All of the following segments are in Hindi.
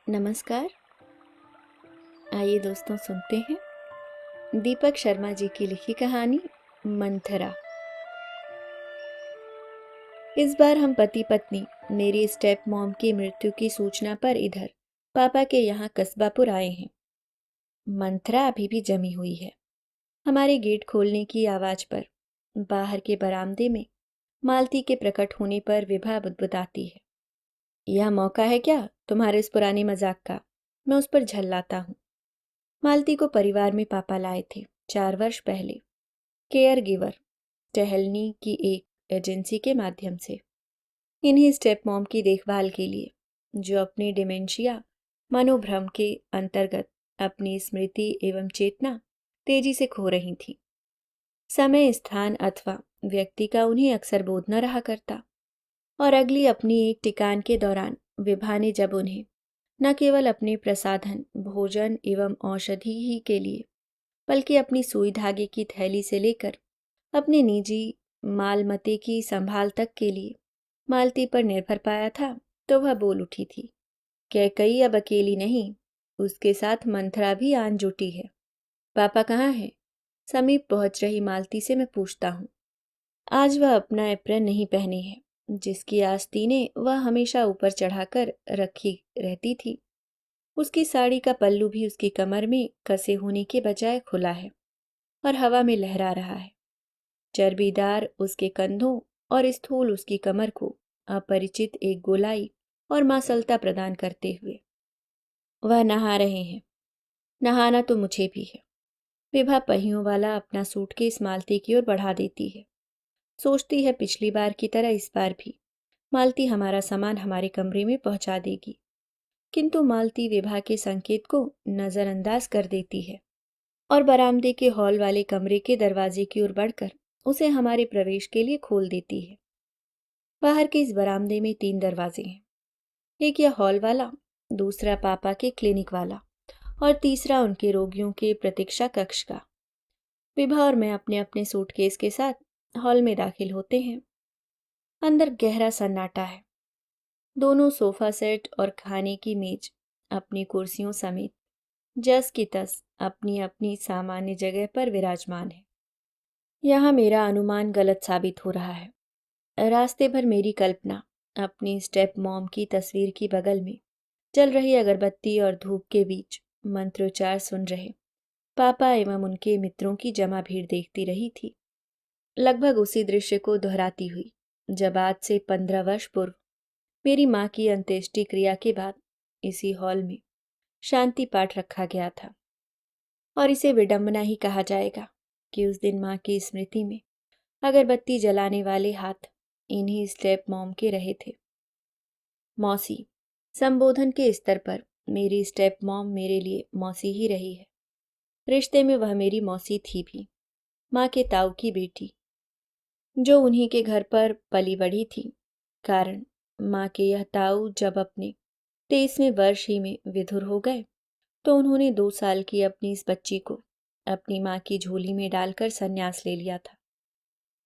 नमस्कार। आइए दोस्तों सुनते हैं दीपक शर्मा जी की लिखी कहानी मंथरा। इस बार हम पति पत्नी मेरी स्टेप मॉम की मृत्यु की सूचना पर इधर पापा के यहाँ कस्बापुर आए हैं। मंथरा अभी भी जमी हुई है। हमारे गेट खोलने की आवाज पर बाहर के बरामदे में मालती के प्रकट होने पर विभा बुदबुदाती है। यह मौका है क्या तुम्हारे इस पुराने मजाक का? मैं उस पर झल्लाता हूँ। मालती को परिवार में पापा लाए थे 4 वर्ष पहले, केयर गिवर टहलनी की एक एजेंसी के माध्यम से, इन्हीं स्टेप मॉम की देखभाल के लिए, जो अपने डिमेंशिया मनोभ्रम के अंतर्गत अपनी स्मृति एवं चेतना तेजी से खो रही थी। समय, स्थान अथवा व्यक्ति का उन्हें अक्सर बोध न रहा करता, और अगली अपनी एक टिकान के दौरान विभा ने जब उन्हें न केवल अपने प्रसाधन, भोजन एवं औषधि ही के लिए, बल्कि अपनी सुई धागे की थैली से लेकर अपने निजी मालमते की संभाल तक के लिए मालती पर निर्भर पाया था, तो वह बोल उठी थी। कैकई अब अकेली नहीं, उसके साथ मंथरा भी आन जुटी है। पापा कहाँ हैं? समीप पहुंच रही मालती से मैं पूछता हूँ। आज वह अपना एप्रन नहीं पहने है, जिसकी आस्तीनें वह हमेशा ऊपर चढ़ाकर रखी रहती थी। उसकी साड़ी का पल्लू भी उसकी कमर में कसे होने के बजाय खुला है और हवा में लहरा रहा है। चर्बीदार उसके कंधों और स्थूल उसकी कमर को अपरिचित एक गोलाई और मांसलता प्रदान करते हुए वह नहा रहे हैं। नहाना तो मुझे भी है। विभा पहियों वाला अपना सूटकेस मालती की ओर बढ़ा देती है। सोचती है पिछली बार की तरह इस बार भी मालती हमारा सामान हमारे कमरे में पहुंचा देगी, किंतु मालती विभा के संकेत को नजरअंदाज कर देती है और बरामदे के हॉल वाले कमरे के दरवाजे की ओर बढ़कर उसे हमारे प्रवेश के लिए खोल देती है। बाहर के इस बरामदे में 3 दरवाजे हैं। एक यह हॉल वाला, दूसरा पापा के क्लिनिक वाला और तीसरा उनके रोगियों के प्रतीक्षा कक्ष का। विभा और मैं अपने अपने सूटकेस के साथ हॉल में दाखिल होते हैं। अंदर गहरा सन्नाटा है। दोनों सोफा सेट और खाने की मेज अपनी कुर्सियों समेत जस की तस अपनी अपनी सामान्य जगह पर विराजमान है। यहाँ मेरा अनुमान गलत साबित हो रहा है। रास्ते भर मेरी कल्पना अपनी स्टेप मॉम की तस्वीर की बगल में जल रही अगरबत्ती और धूप के बीच मंत्रोच्चार सुन रहे पापा एवं उनके मित्रों की जमा भीड़ देखती रही थी। लगभग उसी दृश्य को दोहराती हुई जब आज से 15 वर्ष पूर्व मेरी माँ की अंत्येष्टि क्रिया के बाद इसी हॉल में शांति पाठ रखा गया था। और इसे विडंबना ही कहा जाएगा कि उस दिन माँ की स्मृति में अगरबत्ती जलाने वाले हाथ इन्हीं स्टेप मॉम के रहे थे। मौसी संबोधन के स्तर पर मेरी स्टेप मॉम मेरे लिए मौसी ही रही है। रिश्ते में वह मेरी मौसी थी भी, माँ के ताऊ की बेटी, जो उन्हीं के घर पर पली बढ़ी थी। कारण माँ के यह ताऊ जब अपने 23वें वर्ष ही में विधुर हो गए, तो उन्होंने 2 साल की अपनी इस बच्ची को अपनी माँ की झोली में डालकर संन्यास ले लिया था।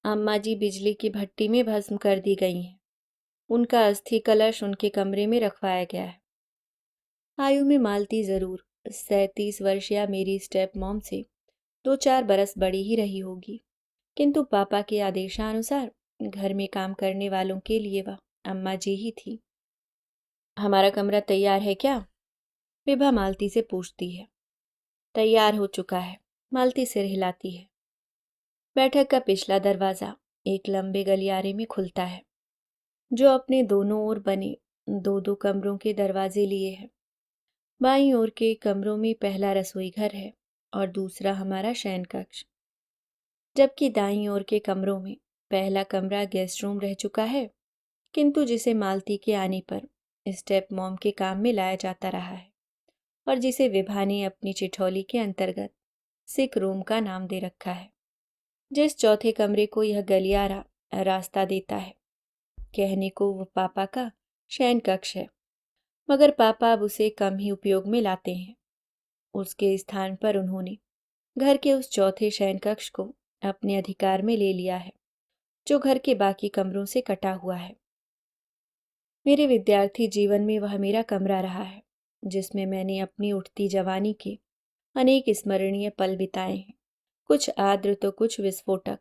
अम्मा जी बिजली की भट्टी में भस्म कर दी गई हैं। उनका अस्थि कलश उनके कमरे में रखवाया गया है। आयु में मालती जरूर 37 वर्ष या मेरी स्टेप मॉम से 2-4 बरस बड़ी ही रही होगी, किंतु पापा के आदेशानुसार घर में काम करने वालों के लिए वह अम्मा जी ही थी। हमारा कमरा तैयार है क्या? विभा मालती से पूछती है। तैयार हो चुका है, मालती सिर हिलाती है। बैठक का पिछला दरवाजा एक लंबे गलियारे में खुलता है, जो अपने दोनों ओर बने 2-2 कमरों के दरवाजे लिए है। बाईं ओर के कमरों में पहला रसोई घर है और दूसरा हमारा शयन कक्ष, जबकि दाईं ओर के कमरों में पहला कमरा गेस्ट रूम रह चुका है, किंतु जिसे मालती के आने पर स्टेप मॉम के काम में लाया जाता रहा है और जिसे विभा ने अपनी चिठौली के अंतर्गत सिक रूम का नाम दे रखा है। जिस चौथे कमरे को यह गलियारा रास्ता देता है, कहने को वो पापा का शयन कक्ष है, मगर पापा अब उसे कम ही उपयोग में लाते हैं। उसके स्थान पर उन्होंने घर के उस चौथे शयन कक्ष को अपने अधिकार में ले लिया है, जो घर के बाकी कमरों से कटा हुआ है। मेरे विद्यार्थी जीवन में वह मेरा कमरा रहा है। जिसमें मैंने अपनी उठती जवानी के अनेक स्मरणीय पल बिताए हैं। कुछ आर्द्र तो कुछ विस्फोटक,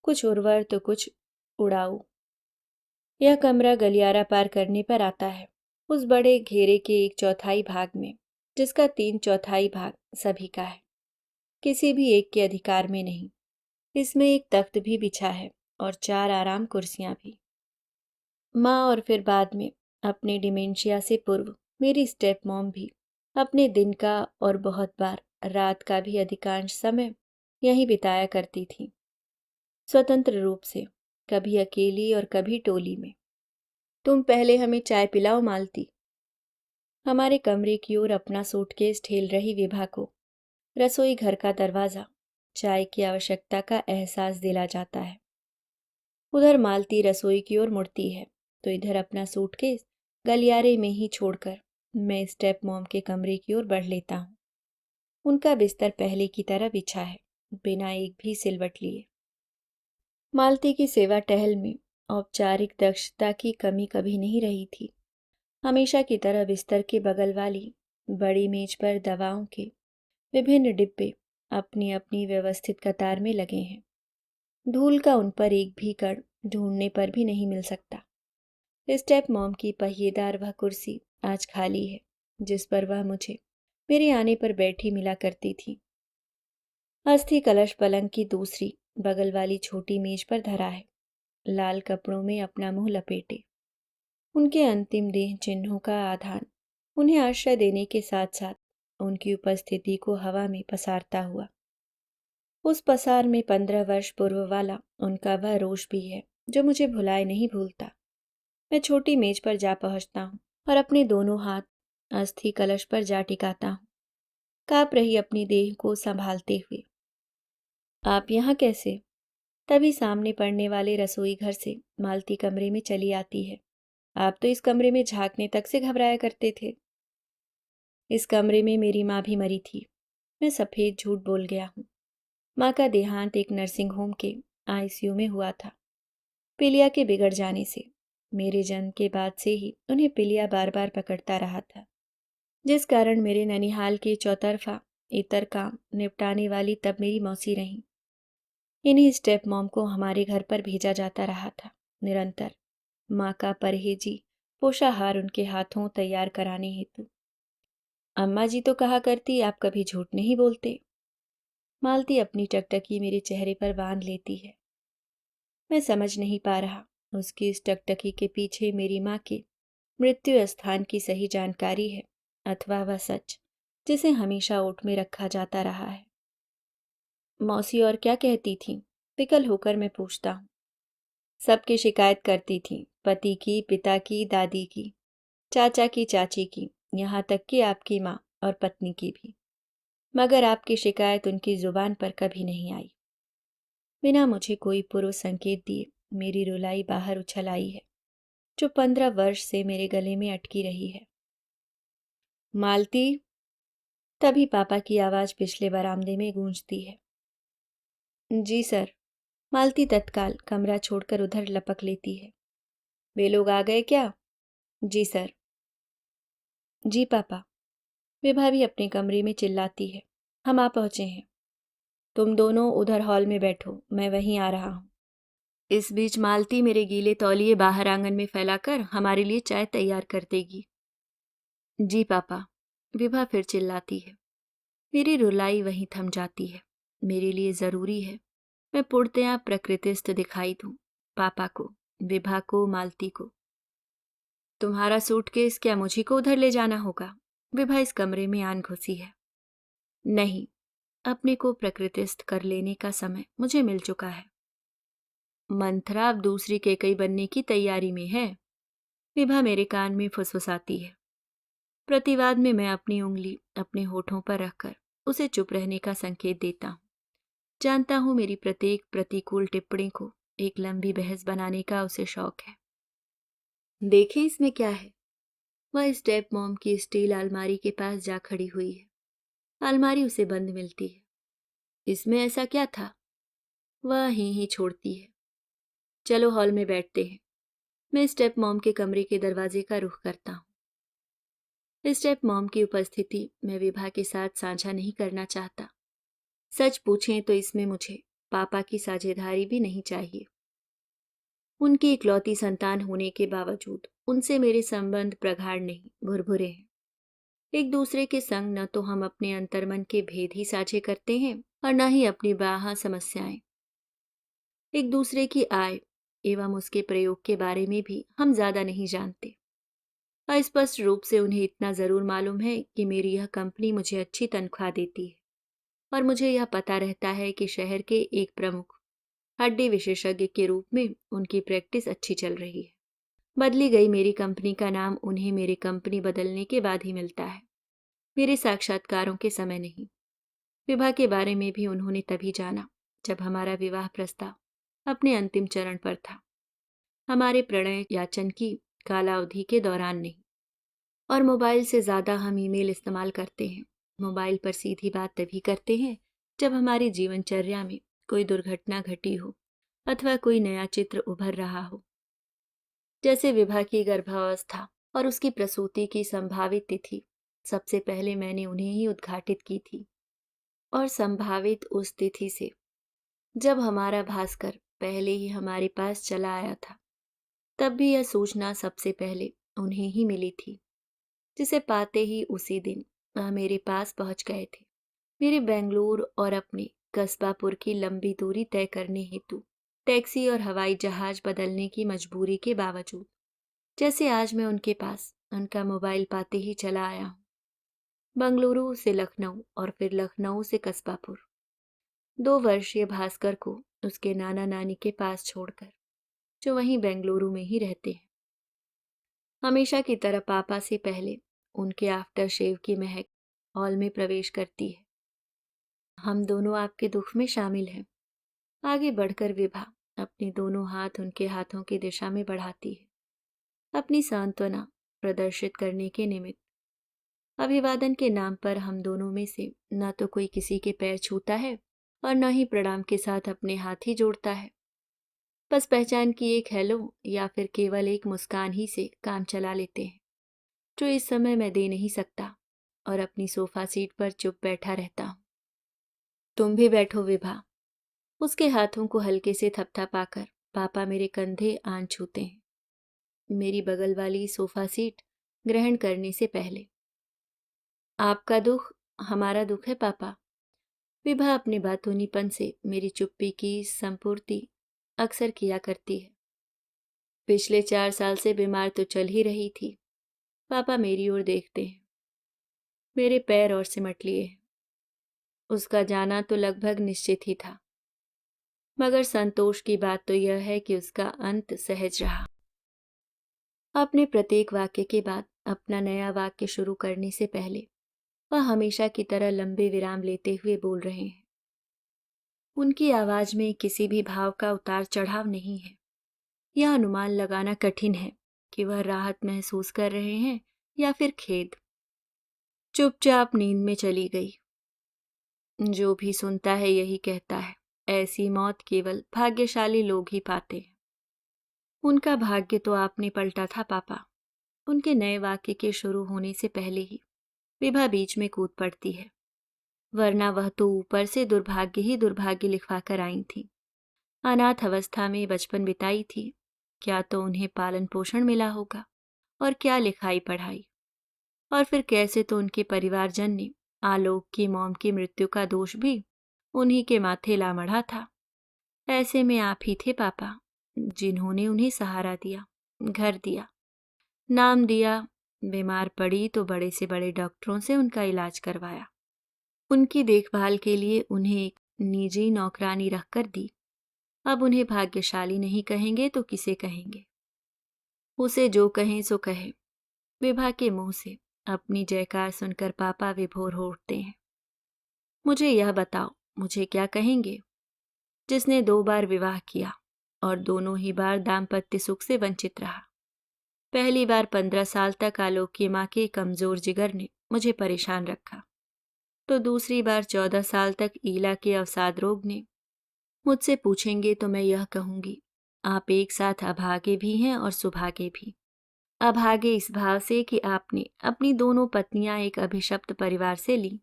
कुछ उर्वर तो कुछ उड़ाऊ। यह कमरा गलियारा पार करने पर आता है, उस बड़े घेरे के एक चौथाई भाग में, जिसका 3/4 भाग सभी का है, किसी भी एक के अधिकार में नहीं। इसमें एक तख्त भी बिछा है और 4 आराम कुर्सियां भी। माँ और फिर बाद में अपने डिमेंशिया से पूर्व मेरी स्टेप मॉम भी अपने दिन का और बहुत बार रात का भी अधिकांश समय यहीं बिताया करती थी, स्वतंत्र रूप से, कभी अकेली और कभी टोली में। तुम पहले हमें चाय पिलाओ मालती। हमारे कमरे की ओर अपना सूटकेस ठेल रही विभा को रसोई घर का दरवाजा चाय की आवश्यकता का एहसास दिला जाता है। उधर मालती रसोई की ओर मुड़ती है तो इधर अपना सूटकेस गलियारे में ही छोड़कर मैं स्टेप मॉम के कमरे की ओर बढ़ लेता हूँ। उनका बिस्तर पहले की तरह बिछा है, बिना एक भी सिलवट लिए। मालती की सेवा टहल में औपचारिक दक्षता की कमी कभी नहीं रही थी। हमेशा की तरह बिस्तर के बगल वाली बड़ी मेज पर दवाओं के विभिन्न डिब्बे अपनी अपनी व्यवस्थित कतार में लगे हैं। धूल का उन पर एक भी कण ढूंढने पर भी नहीं मिल सकता। स्टेप मॉम की पहिएदार वह कुर्सी आज खाली है, जिस पर वह मुझे मेरे आने पर बैठी मिला करती थी। अस्थि कलश पलंग की दूसरी बगल वाली छोटी मेज पर धरा है, लाल कपड़ों में अपना मुंह लपेटे। उनके अंतिम देह चिन्हों का आधान उन्हें आश्रय देने के साथ साथ उनकी उपस्थिति को हवा में पसारता हुआ। उस पसार में 15 वर्ष पूर्व वाला उनका वह रोष भी है जो मुझे भुलाए नहीं भूलता। मैं छोटी मेज पर जा पहुंचता हूँ और अपने दोनों हाथ अस्थि कलश पर जा टिकाता हूँ, कांप रही अपनी देह को संभालते हुए। आप यहाँ कैसे? तभी सामने पड़ने वाले रसोई घर से मालती कमरे में चली आती है। आप तो इस कमरे में झांकने तक से घबराया करते थे। इस कमरे में मेरी माँ भी मरी थी। मैं सफेद झूठ बोल गया हूँ। माँ का देहांत एक नर्सिंग होम के आईसीयू में हुआ था, पीलिया के बिगड़ जाने से। मेरे जन्म के बाद से ही उन्हें पीलिया बार बार पकड़ता रहा था, जिस कारण मेरे ननिहाल के चौतरफा इतर काम निपटाने वाली तब मेरी मौसी रहीं। इन्हीं स्टेप मॉम को हमारे घर पर भेजा जाता रहा था निरंतर, माँ का परहेजी पोषाहार उनके हाथों तैयार कराने हेतु। अम्मा जी तो कहा करती, आप कभी झूठ नहीं बोलते। मालती अपनी टकटकी मेरे चेहरे पर बांध लेती है। मैं समझ नहीं पा रहा उसकी इस टकटकी के पीछे मेरी माँ के मृत्यु स्थान की सही जानकारी है अथवा वह सच जिसे हमेशा ओट में रखा जाता रहा है। मौसी और क्या कहती थी? विकल होकर मैं पूछता हूँ। सबकी शिकायत करती थी, पति की, पिता की, दादी की, चाचा की, चाची की, यहाँ तक कि आपकी माँ और पत्नी की भी। मगर आपकी शिकायत उनकी जुबान पर कभी नहीं आई। बिना मुझे कोई पूर्व संकेत दिए मेरी रुलाई बाहर उछल आई है, जो 15 वर्ष से मेरे गले में अटकी रही है। मालती। तभी पापा की आवाज पिछले बरामदे में गूंजती है। जी सर। मालती तत्काल कमरा छोड़कर उधर लपक लेती है। वे लोग आ गए क्या? जी सर। जी पापा। विभा भी अपने कमरे में चिल्लाती है। हम आ पहुंचे हैं। तुम दोनों उधर हॉल में बैठो, मैं वहीं आ रहा हूं। इस बीच मालती मेरे गीले तौलिए बाहर आंगन में फैलाकर हमारे लिए चाय तैयार कर देगी। जी पापा। विभा फिर चिल्लाती है। मेरी रुलाई वहीं थम जाती है। मेरे लिए जरूरी है मैं पूर्णतया प्रकृतिस्थ दिखाई दूं, पापा को, विभा को, मालती को। तुम्हारा सूटकेस क्या मुझी को उधर ले जाना होगा? विभा इस कमरे में आन घुसी है। नहीं, अपने को प्रकृतिस्थ कर लेने का समय मुझे मिल चुका है। मंथरा अब दूसरी केकई बनने की तैयारी में है। विभा मेरे कान में फुसफुसाती है। प्रतिवाद में मैं अपनी उंगली अपने होठों पर रखकर उसे चुप रहने का संकेत देता हूँ। जानता हूं मेरी प्रत्येक प्रतिकूल टिप्पणी को एक लंबी बहस बनाने का उसे शौक है। देखें इसमें क्या है। वह स्टेप मॉम की स्टील अलमारी के पास जा खड़ी हुई है। अलमारी उसे बंद मिलती है। इसमें ऐसा क्या था? वह ही छोड़ती है। चलो हॉल में बैठते हैं। मैं स्टेप मॉम के कमरे के दरवाजे का रुख करता हूँ। स्टेप मॉम की उपस्थिति मैं विभा के साथ साझा नहीं करना चाहता। सच पूछें तो इसमें मुझे पापा की साझेदारी भी नहीं चाहिए। उनकी इकलौती संतान होने के बावजूद उनसे मेरे संबंध प्रगाढ़ नहीं, भुरभुरे हैं। एक दूसरे के संग न तो हम अपने अंतर्मन के भेद ही साझे करते हैं और न ही अपनी बाहा समस्याएं। एक दूसरे की आय एवं उसके प्रयोग के बारे में भी हम ज्यादा नहीं जानते। अस्पष्ट रूप से उन्हें इतना जरूर मालूम है कि मेरी यह कंपनी मुझे अच्छी तनख्वाह देती है और मुझे यह पता रहता है कि शहर के एक प्रमुख हड्डी विशेषज्ञ के रूप में उनकी प्रैक्टिस अच्छी चल रही है। बदली गई मेरी कंपनी का नाम उन्हें मेरी कंपनी बदलने के बाद ही मिलता है, मेरे साक्षात्कारों के समय नहीं। विवाह के बारे में भी उन्होंने तभी जाना जब हमारा विवाह प्रस्ताव अपने अंतिम चरण पर था, हमारे प्रणय याचन की कालावधि के दौरान नहीं। और मोबाइल से ज़्यादा हम ईमेल इस्तेमाल करते हैं। मोबाइल पर सीधी बात तभी करते हैं जब हमारी जीवनचर्या में कोई दुर्घटना घटी हो अथवा कोई नया चित्र उभर रहा हो। जैसे विभा की गर्भावस्था और उसकी प्रसूति की संभावित तिथि सबसे पहले मैंने उन्हें ही उद्घाटित की थी। और संभावित उस तिथि से जब हमारा भास्कर पहले ही हमारे पास चला आया था, तब भी यह सूचना सबसे पहले उन्हें ही मिली थी, जिसे पाते ही उसी दिन वह मेरे पास पहुंच गए थे, मेरे बेंगलुरु और अपने कस्बापुर की लंबी दूरी तय करने हेतु टैक्सी और हवाई जहाज बदलने की मजबूरी के बावजूद। जैसे आज मैं उनके पास उनका मोबाइल पाते ही चला आया हूँ। बंगलुरु से लखनऊ और फिर लखनऊ से कस्बापुर। 2 वर्षीय भास्कर को उसके नाना नानी के पास छोड़कर, जो वहीं बेंगलुरु में ही रहते हैं। हमेशा की तरह पापा से पहले उनके आफ्टर शेव की महक हॉल में प्रवेश करती है। हम दोनों आपके दुख में शामिल हैं। आगे बढ़कर विभा अपने दोनों हाथ उनके हाथों की दिशा में बढ़ाती है, अपनी सांत्वना प्रदर्शित करने के निमित्त। अभिवादन के नाम पर हम दोनों में से न तो कोई किसी के पैर छूता है और न ही प्रणाम के साथ अपने हाथ ही जोड़ता है। बस पहचान की एक हेलो या फिर केवल एक मुस्कान ही से काम चला लेते हैं, जो इस समय मैं दे नहीं सकता और अपनी सोफा सीट पर चुप बैठा रहता हूँ। तुम भी बैठो विभा। उसके हाथों को हल्के से थपथपाकर पापा मेरे कंधे आन छूते हैं, मेरी बगल वाली सोफा सीट ग्रहण करने से पहले। आपका दुख हमारा दुख है पापा। विभा अपने बातूनीपन से मेरी चुप्पी की संपूर्ति अक्सर किया करती है। पिछले 4 साल से बीमार तो चल ही रही थी। पापा मेरी ओर देखते हैं, मेरे पैर और सिमट लिए हैं। उसका जाना तो लगभग निश्चित ही था, मगर संतोष की बात तो यह है कि उसका अंत सहज रहा। अपने प्रत्येक वाक्य के बाद अपना नया वाक्य शुरू करने से पहले वह हमेशा की तरह लंबे विराम लेते हुए बोल रहे हैं। उनकी आवाज में किसी भी भाव का उतार चढ़ाव नहीं है। यह अनुमान लगाना कठिन है कि वह राहत महसूस कर रहे हैं या फिर खेद। चुपचाप नींद में चली गई। जो भी सुनता है यही कहता है, ऐसी मौत केवल भाग्यशाली लोग ही पाते हैं। उनका भाग्य तो आपने पलटा था पापा। उनके नए वाक्य के शुरू होने से पहले ही विभा बीच में कूद पड़ती है, वरना वह तो ऊपर से दुर्भाग्य ही दुर्भाग्य लिखवा कर आई थी। अनाथ अवस्था में बचपन बिताई थी, क्या तो उन्हें पालन पोषण मिला होगा और क्या लिखाई पढ़ाई। और फिर कैसे तो उनके परिवारजन ने आलोक की मॉम की मृत्यु का दोष भी उन्हीं के माथे ला मढ़ा था। ऐसे में आप ही थे पापा, जिन्होंने उन्हें सहारा दिया, घर दिया, नाम दिया। बीमार पड़ी तो बड़े से बड़े डॉक्टरों से उनका इलाज करवाया, उनकी देखभाल के लिए उन्हें एक निजी नौकरानी रखकर दी। अब उन्हें भाग्यशाली नहीं कहेंगे तो किसे कहेंगे? उसे जो कहें सो कहे। विभा के मुंह से अपनी जयकार सुनकर पापा विभोर हो उठते हैं। मुझे यह बताओ, मुझे क्या कहेंगे, जिसने 2 बार विवाह किया और दोनों ही बार दाम्पत्य सुख से वंचित रहा। पहली बार 15 साल तक आलोक की माँ के कमजोर जिगर ने मुझे परेशान रखा, तो दूसरी बार 14 साल तक ईला के अवसाद रोग ने। मुझसे पूछेंगे तो मैं यह कहूंगी, आप एक साथ अभागे भी हैं और सुभागे भी। अभागे इस भाव से कि आपने अपनी दोनों पत्नियां एक अभिशप्त परिवार से ली।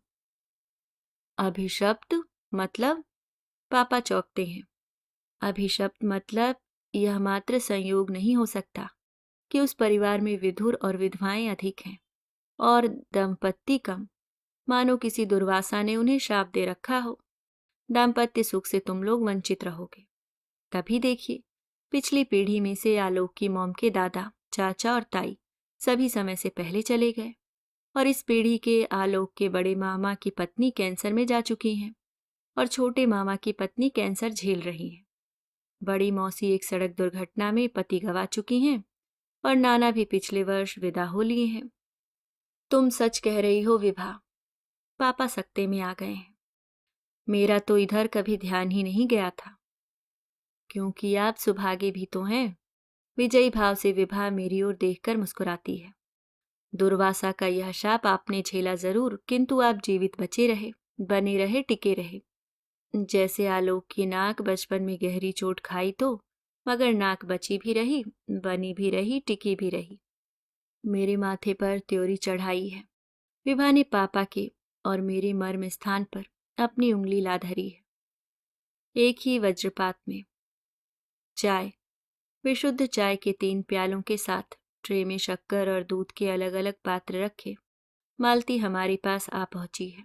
अभिशप्त मतलब? पापा चौंकते हैं। अभिशप्त मतलब यह मात्र संयोग नहीं हो सकता कि उस परिवार में विधुर और विधवाएं अधिक हैं और दंपत्ति कम, मानो किसी दुर्वासा ने उन्हें श्राप दे रखा हो। दाम्पत्य सुख से तुम लोग वंचित रहोगे। तभी देखिए, पिछली पीढ़ी में से आलोक की मॉम के दादा, चाचा और ताई सभी समय से पहले चले गए और इस पीढ़ी के आलोक के बड़े मामा की पत्नी कैंसर में जा चुकी हैं और छोटे मामा की पत्नी कैंसर झेल रही है। बड़ी मौसी एक सड़क दुर्घटना में पति गंवा चुकी हैं और नाना भी पिछले वर्ष विदा हो लिए हैं। तुम सच कह रही हो विभा। पापा सकते में आ गए हैं। मेरा तो इधर कभी ध्यान ही नहीं गया था। क्योंकि आप सुभागे भी तो हैं। विजयी भाव से विभा मेरी ओर देखकर मुस्कुराती है। दुर्वासा का यह शाप आपने झेला जरूर, किंतु आप जीवित बचे रहे, बने रहे, टिके रहे। जैसे आलोक की नाक बचपन में गहरी चोट खाई तो, मगर नाक बची भी रही, बनी भी रही, टिकी भी रही। मेरे माथे पर त्योरी चढ़ाई है। विभा ने पापा के और मेरे मर्म स्थान पर अपनी उंगली ला धरी है। एक ही वज्रपात में चाय, विशुद्ध चाय के 3 प्यालों के साथ ट्रे में शक्कर और दूध के अलग अलग पात्र रखे मालती हमारे पास आ पहुंची है।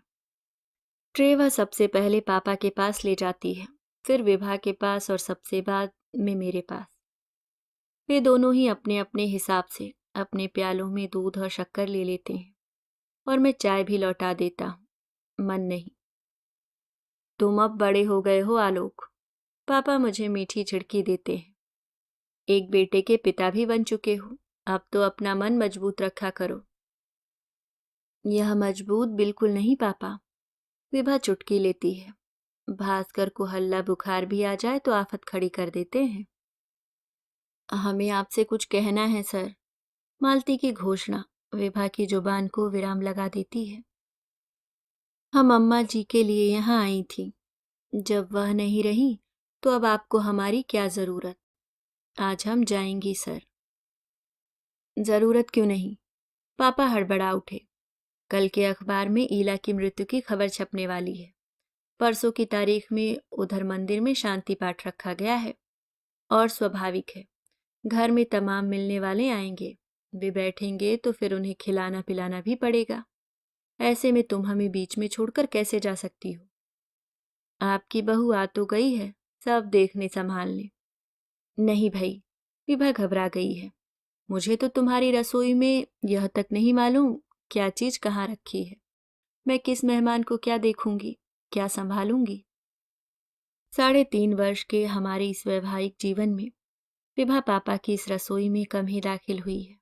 ट्रे वह सबसे पहले पापा के पास ले जाती है, फिर विभा के पास और सबसे बाद में मेरे पास। वे दोनों ही अपने अपने हिसाब से अपने प्यालों में दूध और शक्कर ले लेते हैं और मैं चाय भी लौटा देता हूँ। मन नहीं। तुम अब बड़े हो गए हो आलोक। पापा मुझे मीठी झिड़की देते हैं। एक बेटे के पिता भी बन चुके हो, अब तो अपना मन मजबूत रखा करो। यह मजबूत बिल्कुल नहीं पापा। विभा चुटकी लेती है। भास्कर को हल्ला बुखार भी आ जाए तो आफत खड़ी कर देते हैं। हमें आपसे कुछ कहना है सर। मालती की घोषणा विभा की जुबान को विराम लगा देती है। हम अम्मा जी के लिए यहाँ आई थी। जब वह नहीं रही तो अब आपको हमारी क्या जरूरत। आज हम जाएंगी सर। जरूरत क्यों नहीं? पापा हड़बड़ा उठे। कल के अखबार में ईला की मृत्यु की खबर छपने वाली है। परसों की तारीख में उधर मंदिर में शांति पाठ रखा गया है और स्वाभाविक है, घर में तमाम मिलने वाले आएंगे। वे बैठेंगे तो फिर उन्हें खिलाना पिलाना भी पड़ेगा। ऐसे में तुम हमें बीच में छोड़कर कैसे जा सकती हो? आपकी बहू आ तो गई है, सब देखने संभालने। नहीं भाई, विभा घबरा गई है। मुझे तो तुम्हारी रसोई में यह तक नहीं मालूम क्या चीज कहाँ रखी है। मैं किस मेहमान को क्या देखूंगी, क्या संभालूंगी? 3.5 वर्ष के हमारे इस वैवाहिक जीवन में विभा पापा की इस रसोई में कम ही दाखिल हुई है,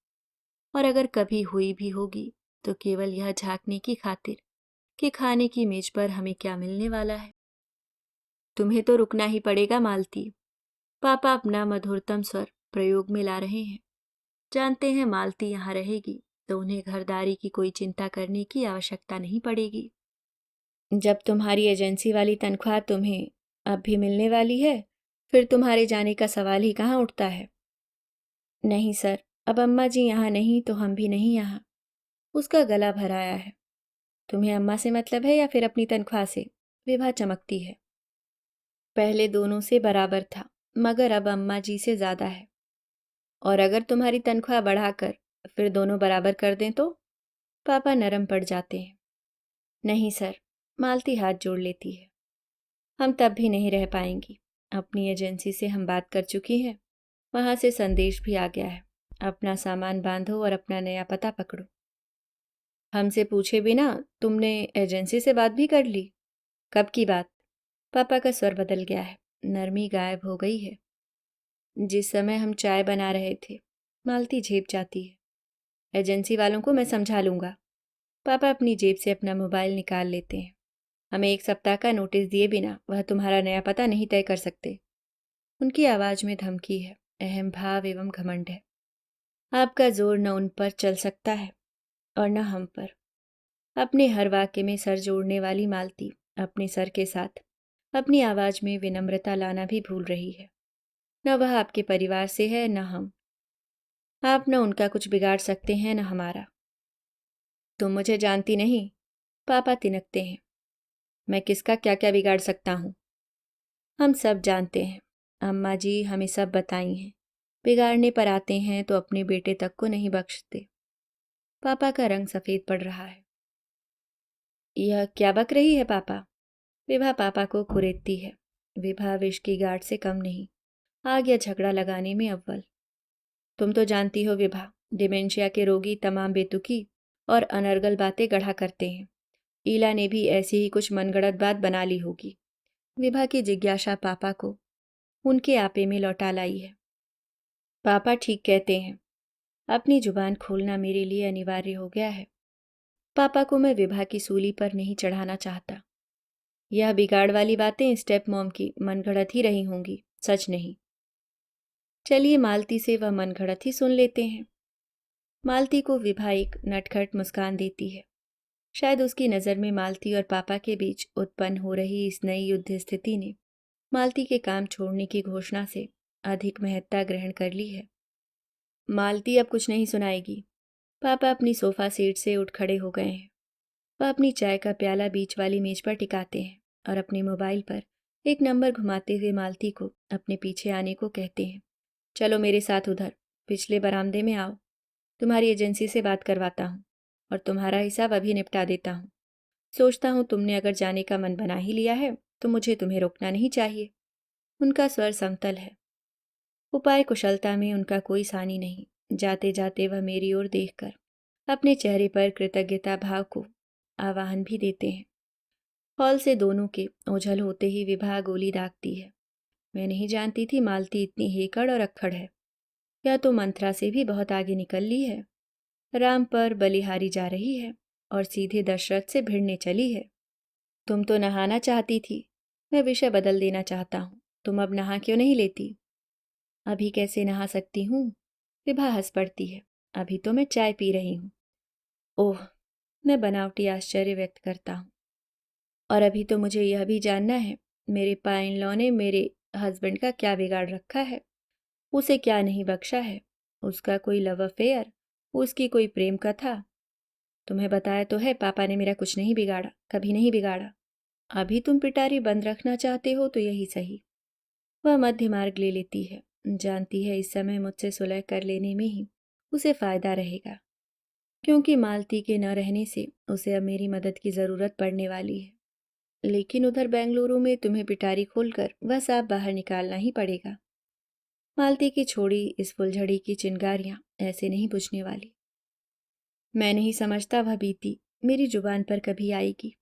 और अगर कभी हुई भी होगी तो केवल यह झांकने की खातिर कि खाने की मेज पर हमें क्या मिलने वाला है। तुम्हें तो रुकना ही पड़ेगा मालती। पापा अपना मधुरतम स्वर प्रयोग में ला रहे हैं। जानते हैं मालती यहाँ रहेगी तो उन्हें घरदारी की कोई चिंता करने की आवश्यकता नहीं पड़ेगी। जब तुम्हारी एजेंसी वाली तनख्वाह तुम्हें अब भी मिलने वाली है, फिर तुम्हारे जाने का सवाल ही कहाँ उठता है। नहीं सर, अब अम्मा जी यहाँ नहीं तो हम भी नहीं यहाँ। उसका गला भर आया है। तुम्हें अम्मा से मतलब है या फिर अपनी तनख्वाह से? विभा चमकती है। पहले दोनों से बराबर था, मगर अब अम्मा जी से ज्यादा है। और अगर तुम्हारी तनख्वाह बढ़ाकर फिर दोनों बराबर कर दें तो? पापा नरम पड़ जाते हैं। नहीं सर, मालती हाथ जोड़ लेती है। हम तब भी नहीं रह पाएंगी। अपनी एजेंसी से हम बात कर चुकी हैं, वहां से संदेश भी आ गया है। अपना सामान बांधो और अपना नया पता पकड़ो। हमसे पूछे बिना तुमने एजेंसी से बात भी कर ली? कब की बात? पापा का स्वर बदल गया है, नरमी गायब हो गई है। जिस समय हम चाय बना रहे थे। मालती झेप जाती है। एजेंसी वालों को मैं समझा लूंगा। पापा अपनी जेब से अपना मोबाइल निकाल लेते हैं। हमें 1 सप्ताह का नोटिस दिए बिना वह तुम्हारा नया पता नहीं तय कर सकते। उनकी आवाज में धमकी है, अहम भाव एवं घमंड है। आपका जोर न उन पर चल सकता है और न हम पर। अपने हर वाक्य में सर जोड़ने वाली मालती अपने सर के साथ अपनी आवाज में विनम्रता लाना भी भूल रही है। न वह आपके परिवार से है न हम। आप न उनका कुछ बिगाड़ सकते हैं न हमारा। तुम मुझे जानती नहीं, पापा तिनकते हैं। मैं किसका क्या क्या बिगाड़ सकता हूँ? हम सब जानते हैं। अम्मा जी हमें सब बताई हैं। बिगाड़ने पर आते हैं तो अपने बेटे तक को नहीं बख्शते। पापा का रंग सफेद पड़ रहा है। यह क्या बक रही है पापा? विभा पापा को कुरेदती है। विभा विष की गांठ से कम नहीं, आग या झगड़ा लगाने में अव्वल। तुम तो जानती हो विभा, डिमेंशिया के रोगी तमाम बेतुकी और अनर्गल बातें गढ़ा करते हैं। ईला ने भी ऐसी ही कुछ मनगढ़ंत बात बना ली होगी। विभा की जिज्ञासा पापा को उनके आपे में लौटा लाई है। पापा ठीक कहते हैं। अपनी जुबान खोलना मेरे लिए अनिवार्य हो गया है। पापा को मैं विभा की सूली पर नहीं चढ़ाना चाहता। यह बिगाड़ वाली बातें स्टेप मॉम की मनगढ़ंत ही रही होंगी, सच नहीं। चलिए मालती से वह मनगढ़ंत ही सुन लेते हैं। मालती को विभा एक नटखट मुस्कान देती है। शायद उसकी नज़र में मालती और पापा के बीच उत्पन्न हो रही इस नई युद्ध स्थिति ने मालती के काम छोड़ने की घोषणा से अधिक महत्ता ग्रहण कर ली है। मालती अब कुछ नहीं सुनाएगी। पापा अपनी सोफा सीट से उठ खड़े हो गए हैं। वह अपनी चाय का प्याला बीच वाली मेज पर टिकाते हैं और अपने मोबाइल पर एक नंबर घुमाते हुए मालती को अपने पीछे आने को कहते हैं। चलो मेरे साथ उधर पिछले बरामदे में आओ। तुम्हारी एजेंसी से बात करवाता हूँ और तुम्हारा हिसाब अभी निपटा देता हूँ। सोचता हूँ तुमने अगर जाने का मन बना ही लिया है तो मुझे तुम्हें रोकना नहीं चाहिए। उनका स्वर समतल है। उपाय कुशलता में उनका कोई सानी नहीं। जाते जाते वह मेरी ओर देखकर अपने चेहरे पर कृतज्ञता भाव को आवाहन भी देते हैं। हॉल से दोनों के ओझल होते ही विभा गोली दागती है। मैं नहीं जानती थी मालती इतनी हेकड़ और अक्खड़ है। या तो मंत्रा से भी बहुत आगे निकल ली है। राम पर बलिहारी जा रही है और सीधे दशरथ से भिड़ने चली है। तुम तो नहाना चाहती थी। मैं विषय बदल देना चाहता हूँ। तुम अब नहा क्यों नहीं लेती? अभी कैसे नहा सकती हूँ? विभा हंस पड़ती है। अभी तो मैं चाय पी रही हूँ। ओह, मैं बनावटी आश्चर्य व्यक्त करता हूँ। और अभी तो मुझे यह भी जानना है मेरे पाइन लॉ ने मेरे हस्बैंड का क्या बिगाड़ रखा है। उसे क्या नहीं बख्शा है। उसका कोई लव अफेयर, उसकी कोई प्रेम कथा। तुम्हें बताया तो है पापा ने मेरा कुछ नहीं बिगाड़ा, कभी नहीं बिगाड़ा। अभी तुम पिटारी बंद रखना चाहते हो तो यही सही। वह मध्य मार्ग ले लेती है। जानती है इस समय मुझसे सुलह कर लेने में ही उसे फायदा रहेगा, क्योंकि मालती के न रहने से उसे अब मेरी मदद की जरूरत पड़ने वाली है। लेकिन उधर बेंगलुरु में तुम्हें पिटारी खोलकर वह सांप बाहर निकालना ही पड़ेगा। मालती की छोड़ी इस फुलझड़ी की चिंगारियां ऐसे नहीं बुझने वाली। मैं नहीं समझता वह बीती मेरी जुबान पर कभी आएगी।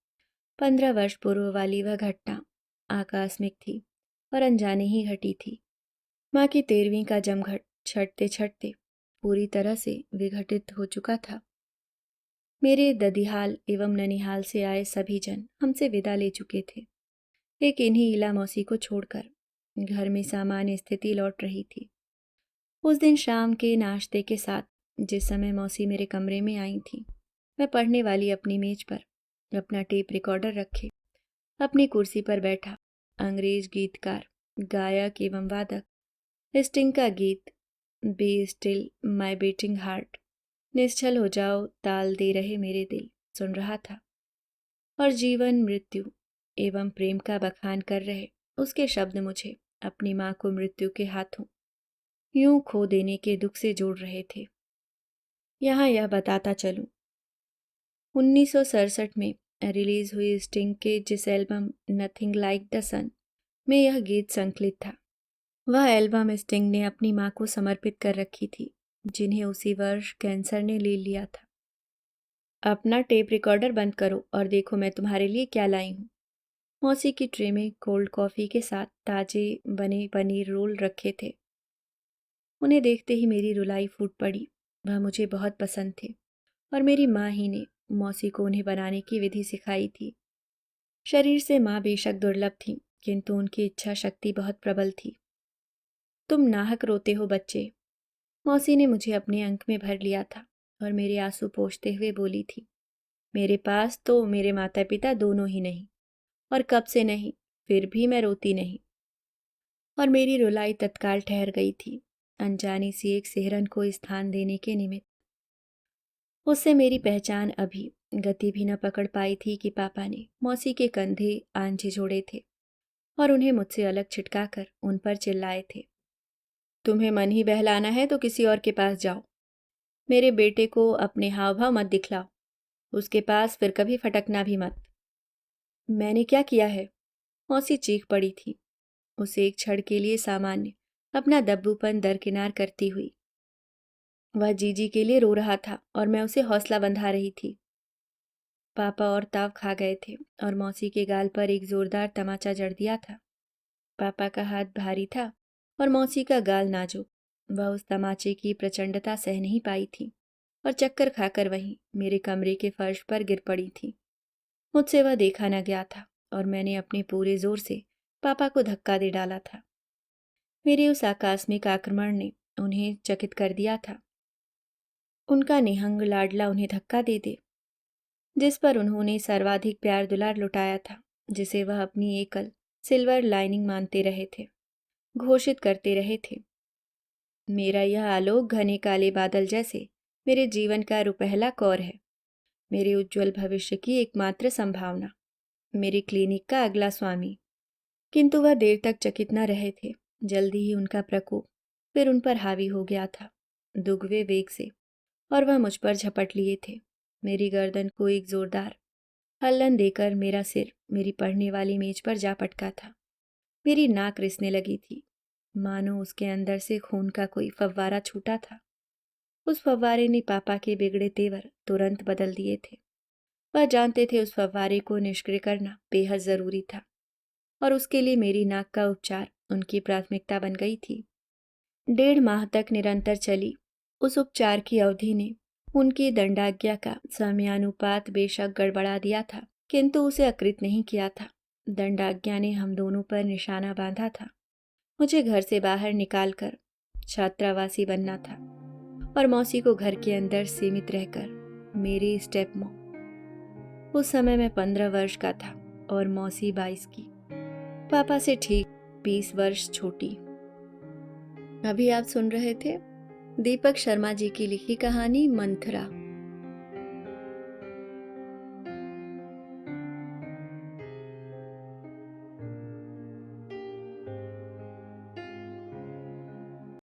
15 वर्ष पूर्व वाली वह घटना आकस्मिक थी और अनजाने ही घटी थी। माँ की 13वीं का जमघट छटते छटते पूरी तरह से विघटित हो चुका था। मेरे ददिहाल एवं ननिहाल से आए सभी जन हमसे विदा ले चुके थे। एक इन्हीं इला मौसी को छोड़कर घर में सामान्य स्थिति लौट रही थी। उस दिन शाम के नाश्ते के साथ जिस समय मौसी मेरे कमरे में आई थी, मैं पढ़ने वाली अपनी मेज पर अपना टेप रिकॉर्डर रखे अपनी कुर्सी पर बैठा अंग्रेज गीतकार, गायक एवं वादक स्टिंग का गीत be still my beating heart, निश्चल हो जाओ ताल दे रहे मेरे दिल सुन रहा था और जीवन मृत्यु एवं प्रेम का बखान कर रहे उसके शब्द मुझे अपनी माँ को मृत्यु के हाथों यूं खो देने के दुख से जोड़ रहे थे। यहाँ यह बताता चलूं, 1967 में रिलीज हुई स्टिंग के जिस एल्बम नथिंग लाइक द सन में यह गीत संकलित था, वह एल्बम स्टिंग ने अपनी माँ को समर्पित कर रखी थी, जिन्हें उसी वर्ष कैंसर ने ले लिया था। अपना टेप रिकॉर्डर बंद करो और देखो मैं तुम्हारे लिए क्या लाई हूँ। मौसी की ट्रे में कोल्ड कॉफ़ी के साथ ताजे बने पनीर रोल रखे थे। उन्हें देखते ही मेरी रुलाई फूट पड़ी। वह मुझे बहुत पसंद थे और मेरी माँ ही ने मौसी को उन्हें बनाने की विधि सिखाई थी। शरीर से माँ बेशक दुर्लभ थी, किंतु उनकी इच्छा शक्ति बहुत प्रबल थी। तुम नाहक रोते हो बच्चे। मौसी ने मुझे अपने अंक में भर लिया था और मेरे आंसू पोंछते हुए बोली थी, मेरे पास तो मेरे माता पिता दोनों ही नहीं, और कब से नहीं, फिर भी मैं रोती नहीं। और मेरी रुलाई तत्काल ठहर गई थी। अनजानी सी एक सिहरन को स्थान देने के निमित्त। उससे मेरी पहचान अभी गति भी न पकड़ पाई थी कि पापा ने मौसी के कंधे आन झिझोड़े थे और उन्हें मुझसे अलग छिटकाकर उन पर चिल्लाए थे, तुम्हें मन ही बहलाना है तो किसी और के पास जाओ। मेरे बेटे को अपने हाव भाव मत दिखलाओ, उसके पास फिर कभी फटकना भी मत। मैंने क्या किया है? मौसी चीख पड़ी थी, उसे एक क्षण के लिए सामान्य अपना दब्बूपन दरकिनार करती हुई। वह जीजी के लिए रो रहा था और मैं उसे हौसला बंधा रही थी। पापा और ताव खा गए थे और मौसी के गाल पर एक जोरदार तमाचा जड़ दिया था। पापा का हाथ भारी था और मौसी का गाल नाजुक। वह उस तमाचे की प्रचंडता सह नहीं पाई थी और चक्कर खाकर वहीं मेरे कमरे के फर्श पर गिर पड़ी थी। मुझसे वह देखा न गया था और मैंने अपने पूरे जोर से पापा को धक्का दे डाला था। मेरे उस आकस्मिक आक्रमण ने उन्हें चकित कर दिया था। उनका निहंग लाडला उन्हें धक्का दे दे, जिस पर उन्होंने सर्वाधिक प्यार दुलार लुटाया था, जिसे वह अपनी एकल सिल्वर लाइनिंग मानते रहे थे, घोषित करते रहे थे, मेरा यह आलोक घने काले बादल जैसे मेरे जीवन का रुपहला कौर है, मेरे उज्जवल भविष्य की एकमात्र संभावना, मेरे क्लिनिक का अगला स्वामी। किंतु वह देर तक चकित न रहे थे। जल्दी ही उनका प्रकोप फिर उन पर हावी हो गया था, दुगवे वेग से, और वह मुझ पर झपट लिए थे। मेरी गर्दन को एक जोरदार हल्लन देकर मेरा सिर मेरी पढ़ने वाली मेज पर जा पटका था। मेरी नाक रिसने लगी थी, मानो उसके अंदर से खून का कोई फव्वारा छूटा था। उस फव्वारे ने पापा के बिगड़े तेवर तुरंत बदल दिए थे। वह जानते थे उस फव्वारे को निष्क्रिय करना बेहद जरूरी था और उसके लिए मेरी नाक का उपचार उनकी प्राथमिकता बन गई थी। 1.5 माह तक निरंतर चली उस उपचार की अवधि ने उनकी दंडाज्ञा का समयानुपात बेशक गड़बड़ा दिया था, किंतु उसे अकृत नहीं किया था। दंडाज्ञा ने हम दोनों पर निशाना बांधा था। मुझे घर से बाहर निकालकर छात्रावासी बनना था और मौसी को घर के अंदर सीमित रहकर मेरी स्टेप मॉम। उस समय मैं 15 वर्ष का था और मौसी 22 की, पापा से ठीक 20 वर्ष छोटी। अभी आप सुन रहे थे दीपक शर्मा जी की लिखी कहानी मंथरा।